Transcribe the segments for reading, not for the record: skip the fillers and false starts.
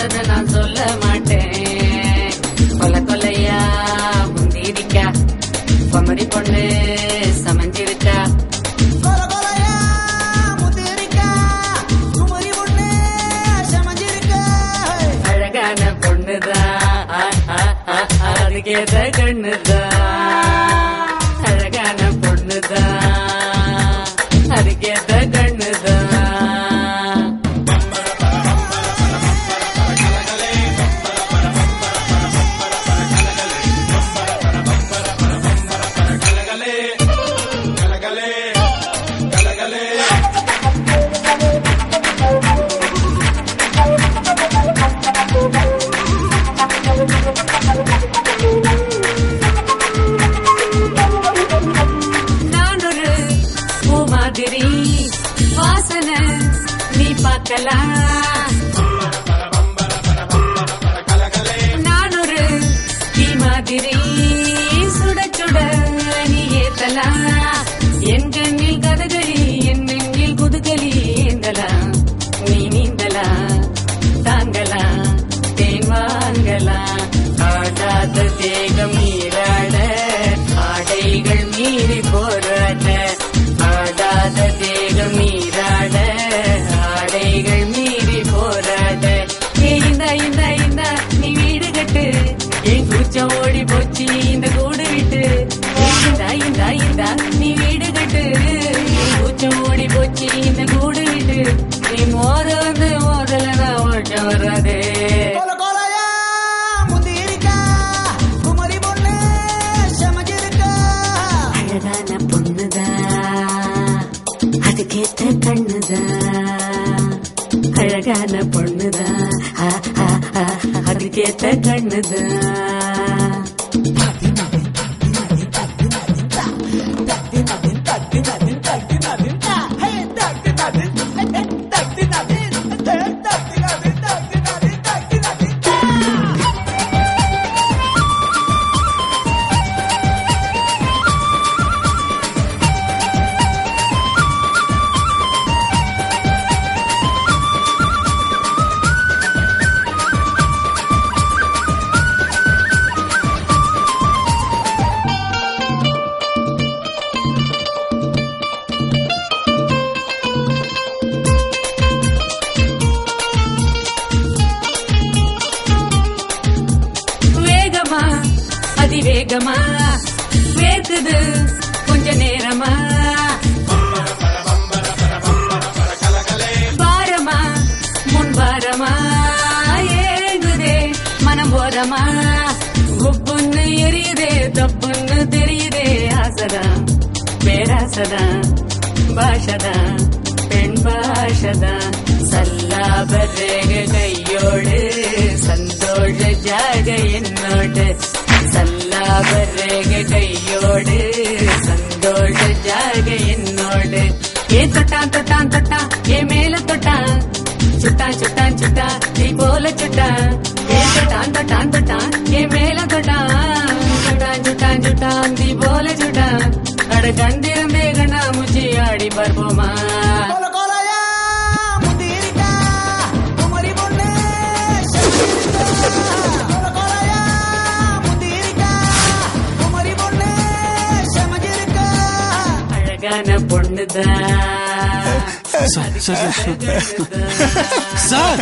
பார்த்தத நான் சொல்ல மாட்டேன். கொலை கொலையா முந்திரிக்கா பொம்மரி பொண்ணு சமஞ்சிருக்கா. அழகான பொண்ணுதான் அதுக்கேத்த கண்ணுதான். அழகான பொண்ணுதான் அதுக்கேத்த கண்ணுதான். வாசனை நீ பார்க்கலாம். நான் ஒரு தீ மாதிரி சுட சுட நீ ஏத்தலாம். என் கண்ணில் கதகளி என் நெஞ்சில் குதுகலி ஏந்தலாம். நீ நீந்தலாம் தாங்கலாம் தேன் வாங்கலாம். ஆடாத தேகம் நீராட ஆடைகள் மீறி போராட. ஆடாத தேகம் நீராட ஆடைகள் மீறி போராட. இந்த இந்த இந்த நீ வீடு கட்டு என் கூச்சம் ஓடி போச்சு இந்த கூடு விட்டு. இந்த இந்த இந்த நீ வீடு கட்டு என் கூச்சம் ஓடி போச்சு இந்த கூடு விட்டு. நீ மோத வந்து மோதலதான் ஓட்டம் வராது. அழகான பொண்ணுதான் அதுக்கேத்த கண்ணுதான். அழகான பொண்ணுதான் அதுக்கேத்த கண்ணுதான். அதிவேகமா வேர்க்குது கொஞ்ச நேரமா. பாரமா முன்பாரமா ஏங்குதே மனம் போரமா. உப்புன்னு எரியுதே தப்புன்னு தெரியுதே. ஆசைதான் பேராசைதான் பாஷதான் பெண் பாஷதான். சல்லாப ரேக கையோடு சந்தோஷ ஜாக என்னோடு. சல்லாப ரேக கையோடு சந்தோஷ ஜாக என்னோடு. ஏ தொட்டான் தொட்டான் தொட்டான் ஏ மேல தொட்டான். சுட்டான் சுட்டான் சுட்டா நீ போல சுட்டான். ஏ தொட்டான் தொட்டான் தொட்டான் ஏ மேல தொட்டான். சுட்டான் சுட்டான் சுட்டான் நீ போல சுட்டான். அட கந்திரமே கண்ணா முச்சி ஆடி பார்ப்போமா. அழகான பொண்ணுதான் சார் சார்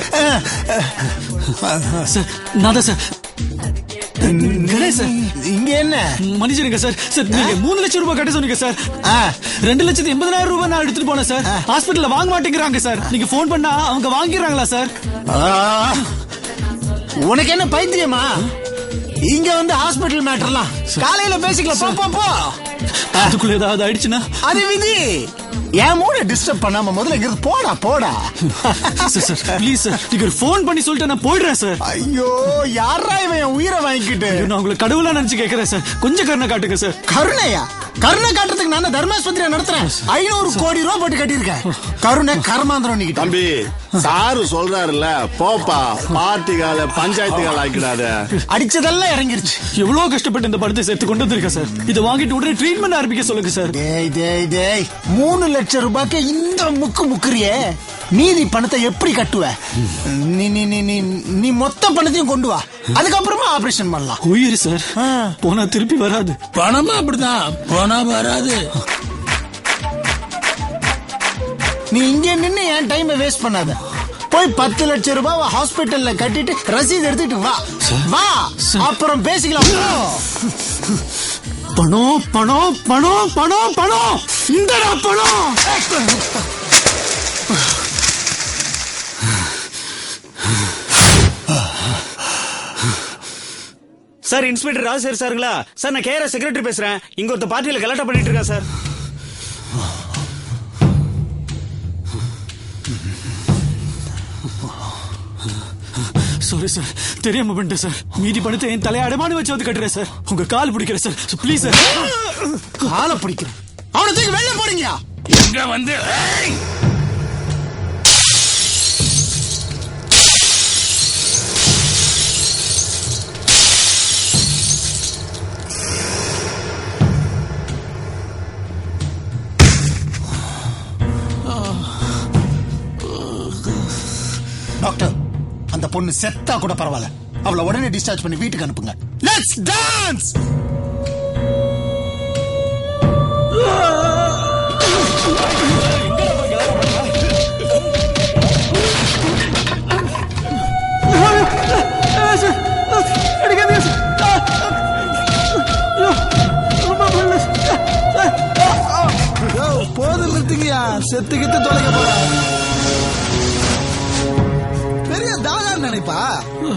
நான் தான் சார் இங்க என்ன மன்னிச்சிருங்க சார். சார் நீங்க 3 லட்சம் ரூபாய் கட்ட சொன்னீங்க சார். 2,80,000 ரூபாய் நான் எடுத்துட்டு போனேன் சார். ஹாஸ்பிட்டல்ல வாங்க மாட்டேங்கிறாங்க சார். நீங்க போன் பண்ணா அவங்க வாங்கிடுறாங்களா சார்? உனக்கு என்ன பைத்தியமா? இங்க வந்து ஹாஸ்பிட்டல் மேட்டர்லாம் காலையில பேசிக்கலாம். போ அதுக்குள்ள ஏதாவது ஆயிடுச்சுன்னா அது விதி. என் மூட டிஸ்டர்ப் பண்ணாம முதல்ல இங்க போடா போடா. சார் ப்ளீஸ் சார் நீங்க ஒரு போன் பண்ணி சொல்லிட்டு நான் போயிடுறேன் சார். ஐயோ யாரா இவன் என் உயிரை வாங்கிக்கிட்டு. நான் உங்களை கடவுளா நினைச்சு கேட்கறேன் சார். கொஞ்சம் கருணை காட்டுங்க சார். கருணையா? கருணை காட்டுறதுக்கு நான் தர்மாஸ்பத்திரியா நடத்துறேன். 500 கோடி ரூபாய் போட்டு கட்டியிருக்கேன். கருணை கர்மாந்திரம். நீங்க தம்பி சாரு சொல்றாருல்ல போப்பா பார்ட்டி கால பஞ்சாயத்து கால ஆக்கிடாத. அடிச்சதெல்லாம் இறங்கிருச்சு. எவ்வளவு கஷ்டப்பட்டு இந்த படத்தை சேர்த்து கொண்டு வந்திருக்கேன் சார். இதை வாங்கிட்டு உடனே ட்ரீட்மெண்ட் ஆரம்பிக்க சொல்லுங்க சார். டேய் 3 லட்சம் ரூபாய்க்கு இந்த முக்குறியே, மீதி பணத்தை எப்படி கட்டுவ? நீ மொத்த பணத்தையும் கொண்டு வா, அதுக்கப்புறமா ஆபரேஷன் பண்ணலாம். உயிர் சார், போனா திருப்பி வராது. பணமா அப்படிதான், போனா வராது. நீ இங்க நின்னு என் டைம் வேஸ்ட் பண்ணாத. போய் 10 லட்சம் ரூபாய் ஹாஸ்பிட்டல்ல கட்டிட்டு ரசீது எடுத்துட்டு வா, அப்புறம் பேசிக்கலாம். பணம் பணம் பணம் பணம் பணம், இந்தடா பணம். சார், இன்ஸ்பெக்டர் ராஜசேகர் சாருங்களா? சார், நான் கேஆர்எஸ் செக்ரட்டரி பேசுறேன். இங்க ஒருத்த பார்ட்டியில கலாட்டா பண்ணிட்டு இருக்கேன் சார். சாரி சார், தெரியாம பண்ணிட்டேன் சார். மீதி பணத்தை என் தலையை அடமான வச்சு வந்து கட்டுறேன் சார். உங்க கால் பிடிக்கிறேன் சார், ப்ளீஸ் சார். காலை பிடிக்கிறேன். அவனை தூக்கி வெளில போடுங்க. எங்க வந்து டாக்டர், அந்த பொண்ணு செத்தா கூட பரவாயில்ல, அவளை உடனே டிஸ்சார்ஜ் பண்ணி வீட்டுக்கு அனுப்புங்க. Let's dance. போதும் நிறுத்துங்கயா, செத்துக்கிட்டு தொலைக்க போற. பெரிய தாதா நினைப்பா,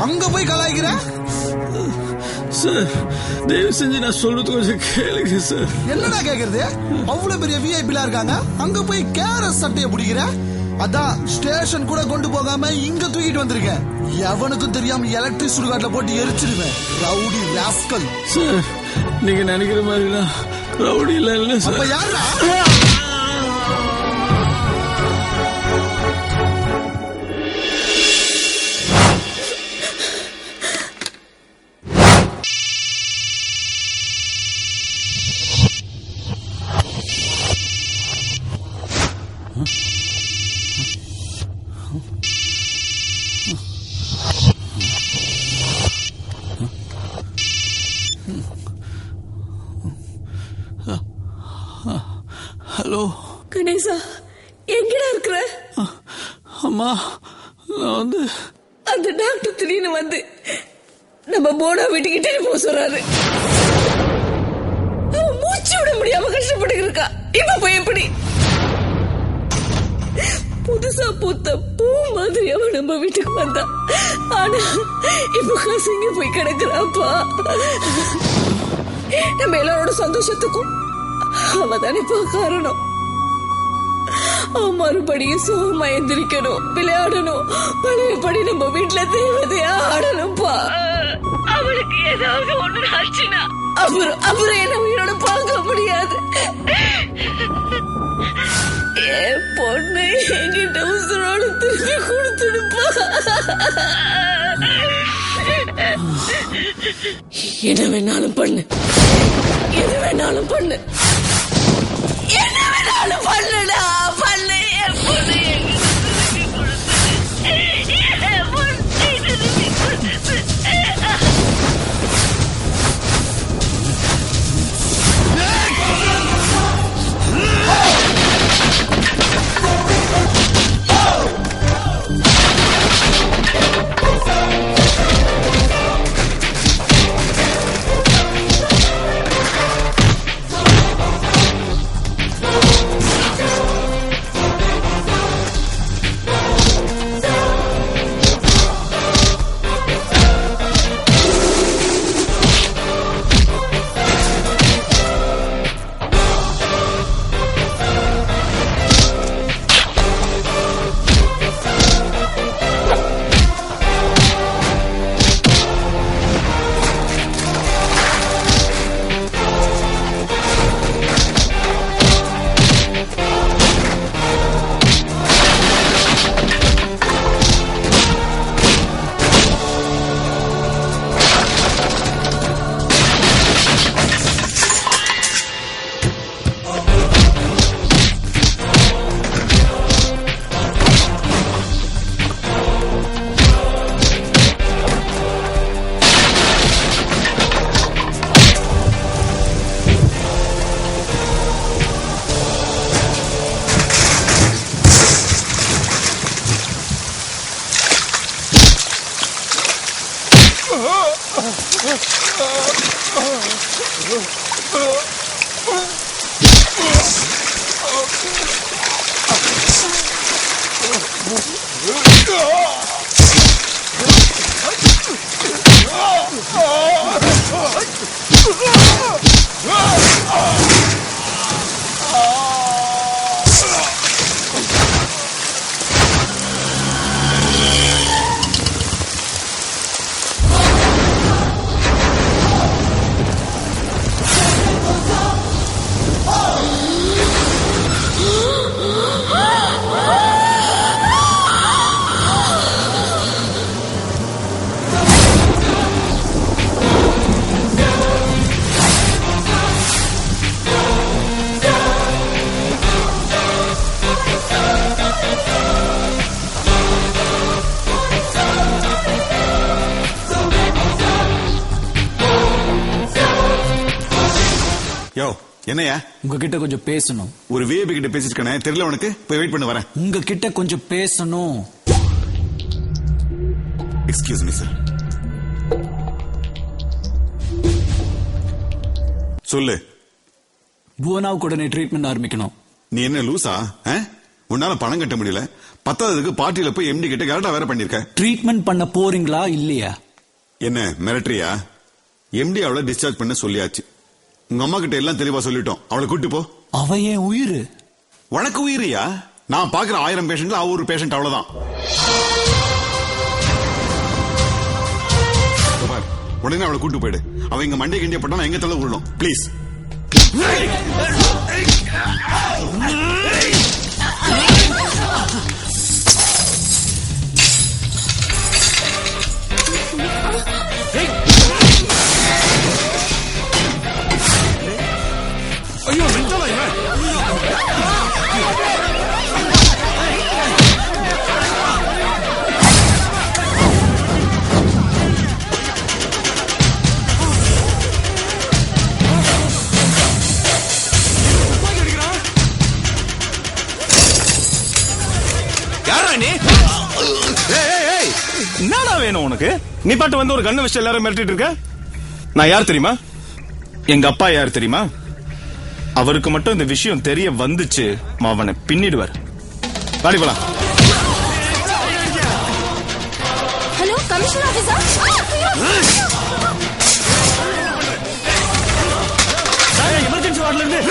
அங்க போய் கலாய்க்கிற. சார், தயவு செஞ்சு நான் சொல்றது கொஞ்சம் கேளுங்க சார். என்னடா கேக்குறது? அவ்வளவு பெரிய விஐபில இருக்காங்க, அங்க போய் கேரஸ் சட்டைய பிடிக்கிற. அதான் ஸ்டேஷன் கூட கொண்டு போகாம இங்க தூக்கிட்டு வந்திருக்கேன். எவனுக்கும் தெரியாம எலக்ட்ரிக் சுடுகாட்டுல போட்டு எரிச்சிருவேன். Rowdy rascal. சார், நீங்க நினைக்கிற மாதிரி ரவுடி இல்ல சார். அப்ப யாரா? ஹலோ கணேசா, எங்கடா இருக்கிற? அம்மா, நான் அந்த டாக்டர் திடீர்னு வந்து நம்ம போனா வீட்டுக்கிட்டே போக சொல்றாரு. அவன் மூச்சு விட முடியாம கஷ்டப்பட்டு இருக்கா. இப்ப போய் எப்படி? புதுசா பூத்த பூ மாதிரி அவன் நம்ம வீட்டுக்கு வந்தா. ஆனா இப்ப கசங்க போய் கிடக்குறாப்பா. நம்ம எல்லாரோட சந்தோஷத்துக்கும் அவதானேப்பா காரணம். அவன் மறுபடியும் சுகமா எந்திரிக்கணும், விளையாடணும், பழையபடி நம்ம வீட்டுல தேவதையா ஆடணும்ப்பா. அவனுக்கு ஏதாவது ஒண்ணு ஆச்சுன்னா அப்புறம் என்ன உயிரோட பார்க்க முடியாது. என் பொண்ணு என்கிட்ட உசுரோடு திருப்பி கொடுத்துடுப்பா. என்ன வேணாலும் பண்ணு, எது வேணாலும் பண்ணு, என்ன வேணாலும் பண்ணுடா, பண்ணு. என் பொண்ணு யோ என்னையா உங்ககிட்ட கொஞ்சம் பேசணும். ஒரு விஐபி கிட்ட பேசிருக்கனே தெரியல உனக்கு. போய் வெயிட் பண்ண வரேன். உங்ககிட்ட கொஞ்சம் பேசணும். Excuse me sir. சொல்லு. புவனாவுக்கு உடனே ட்ரீட்மெண்ட் ஆரம்பிக்கணும். நீ என்ன லூசா? உன்னால பணம் கட்ட முடியல. பத்தாவதுக்கு பார்ட்டியில போய் எம்டி கிட்ட கரெக்டா வேற பண்ணிருக்க. ட்ரீட்மெண்ட் பண்ண போறீங்களா இல்லையா? என்ன மிரட்டரியா? எம்டி அவளை டிஸ்சார்ஜ் பண்ண சொல்லியாச்சு. உங்க அம்மா கிட்ட எல்லாம் தெளிவா சொல்லிட்டோம். அவளை கூட்டு போ. அவ ஏன் உயிர்? உனக்கு உயிரியா? நான் பாக்குற 1000 பேஷண்ட்ல அவ ஒரு பேஷண்ட், அவ்வளவுதான். உடனே அவளை கூட்டு போயிடு. அவ இங்க மண்டே கிண்டிய பட்டா எங்க தலை விடணும் பிளீஸ். ஐயோ என்னடா வேணும் உனக்கு? நீ பாட்டு வந்து ஒரு கண்ணு வச்சு எல்லாரும் மிரட்டிட்டு இருக்க. நான் யார் தெரியுமா? எங்க அப்பா யார் தெரியுமா? அவருக்கு மட்டும் இந்த விஷயம் தெரிய வந்துச்சு, அவனை பின்னிடுவார். வாடி போலாம். Hello commissioner officer. எமர்ஜென்சி வார்டுல இருந்து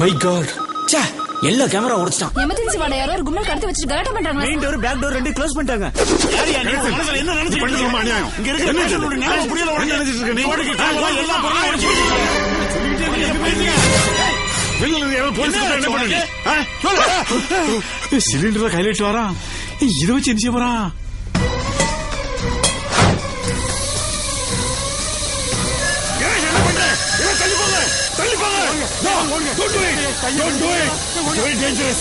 மை காட். ச்சே, எல்லா கேமரா உடைச்சிட்டான். எமர்ஜென்சி வார்டு யாரோ ஒரு கும்பல் கடத்தி வச்சிட்டு கலாட்டம் பண்றாங்க. மெயின் டோர் பேக் டோர் ரெண்டு க்ளோஸ் பண்ணிட்டாங்க. என்ன நினைச்சிட்டு ரொம்ப அநியாயம். இங்க இருக்க புரியல. உடனே நினைச்சிட்டு இருக்க நீ. எல்லா பொருளும் உடைச்சு சிலிண்டர் கையில வச்சு வரான். இதை வச்சு என்ன செய்ய போறான்? தள்ளி போங்க. Don't do it. Don't do it. It's very dangerous.